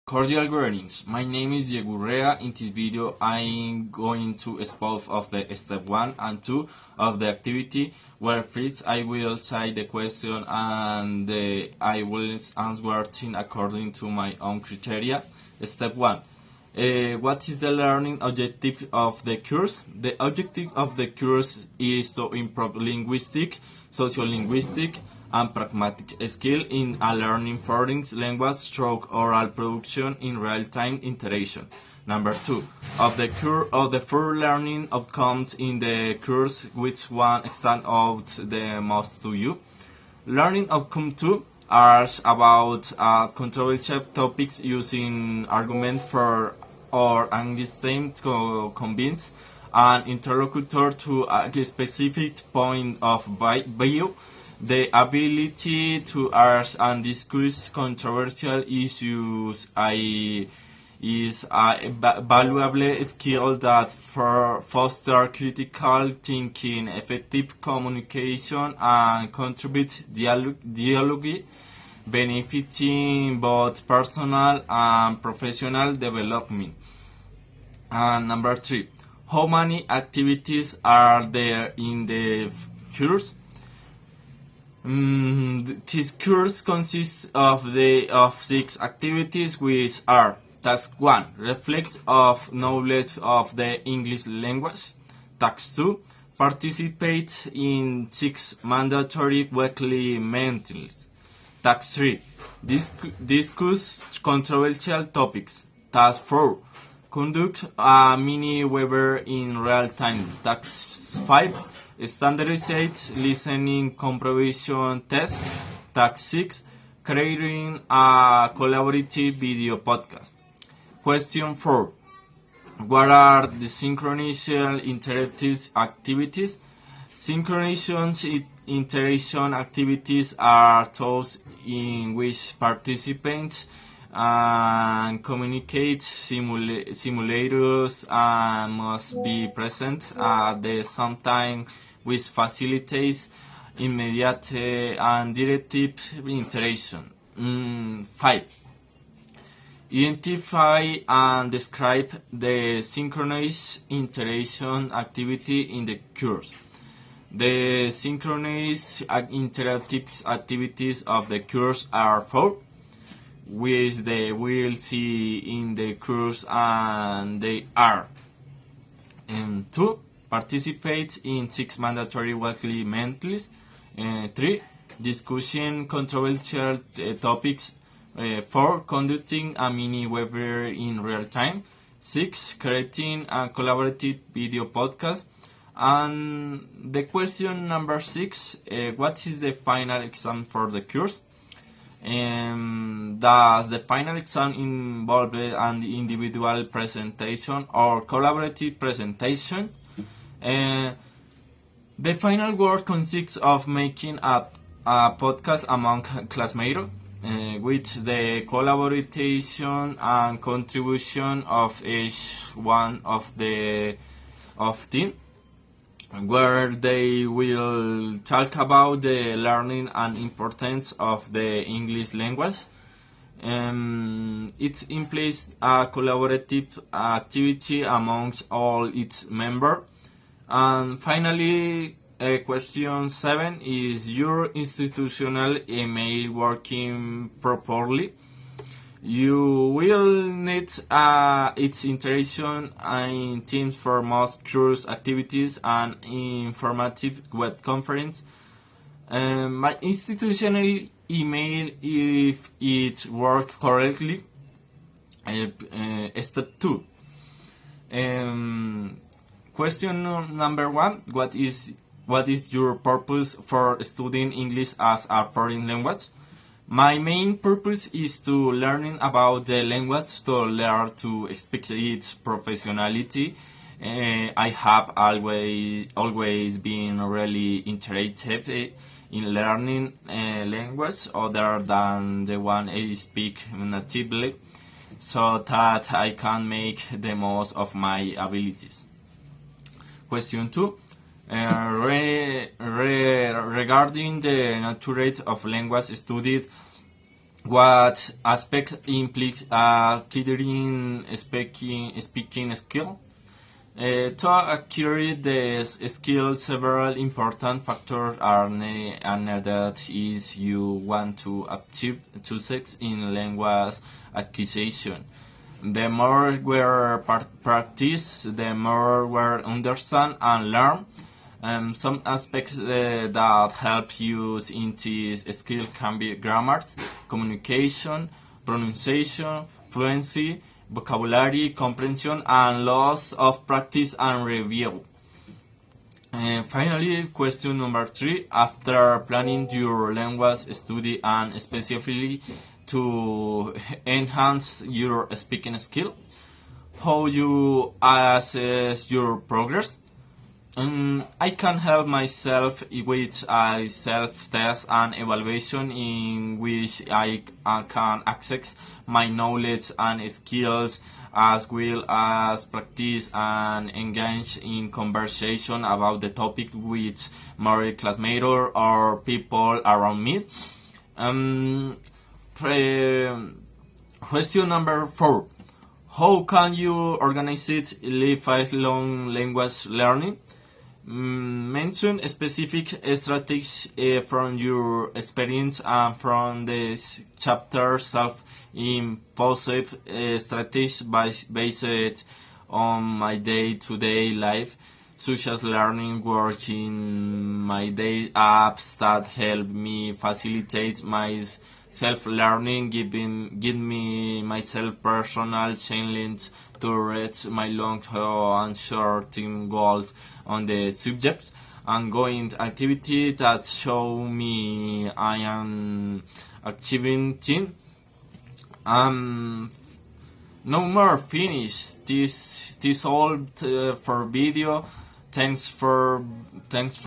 Cordial greetings. My name is Diego Urrea. In this video, I'm going to expose of the step 1 and 2 of the activity, where first I will say the question and I will answer it according to my own criteria. Step 1. What is the learning objective of the course? The objective of the course is to improve linguistic, sociolinguistic, and pragmatic skill in a learning foreign language through oral production in real-time interaction. Number 2. Of the four learning outcomes in the course, which one stand out the most to you? Learning outcome 2 are about controversial topics using arguments for or understand to convince an interlocutor to a specific point of view. The ability to ask and discuss controversial issues is a valuable skill that fosters critical thinking, effective communication, and contributes dialogue, benefiting both personal and professional development. And number 3, how many activities are there in the course? This course consists of 6 activities, which are: Task 1. Reflect of knowledge of the English language. Task 2. Participate in 6 mandatory weekly meetings. Task 3. Discuss controversial topics. Task 4. Conduct a mini webinar in real time. Task 5. Standardized listening comprehension test. Task 6. Creating a collaborative video podcast. Question 4. What are the synchronization interactive activities? Synchronization interaction activities are those in which participants communicate. Simulators must be present at the same time, which facilitates immediate and directive interaction. 5. Identify and describe the synchronous interaction activity in the course. The synchronous interactive activities of the course are 4, which they will see in the course, and they are: 2. Participate in 6 mandatory weekly meetings. 3. Discussing controversial topics. 4. Conducting a mini webinar in real time. 6. Creating a collaborative video podcast. And the question number 6, what is the final exam for the course? Does the final exam involve an individual presentation or collaborative presentation? The final work consists of making a podcast among classmates, with the collaboration and contribution of each one of team, where they will talk about the learning and importance of the English language. It implies a collaborative activity amongst all its members. And finally, question 7, is your institutional email working properly? You will need its integration in Teams for most course activities and informative web conference. My institutional email, if it works correctly. Step 2. Question number 1. What is your purpose for studying English as a foreign language? My main purpose is to learning about the language, to learn to speak its professionality. I have always been really interested in learning language other than the one I speak natively, so that I can make the most of my abilities. Question 2. Regarding the nature of language studied, What aspect implies acquiring speaking skill? To acquire this skill, several important factors are needed if you want to achieve success in language acquisition. The more we practice, the more we understand and learn. Some aspects that help you in this skill can be grammar, communication, pronunciation, fluency, vocabulary, comprehension, and loss of practice and review. Finally, question number 3. After planning your language study and specifically to enhance your speaking skill, how you assess your progress? I can help myself with a self-test and evaluation in which I can access my knowledge and skills as well as practice and engage in conversation about the topic with my classmates or people around me. Question number 4. How can you organize it lifelong language learning? Mention specific strategies from your experience and from this chapter self-imposed strategies based on my day-to-day life, such as learning, working, my day apps that help me facilitate my self-learning, give me myself personal challenge to reach my long and short-term goals on the subject, ongoing activity that show me I am achieving things. No more finish this all for video. Thanks for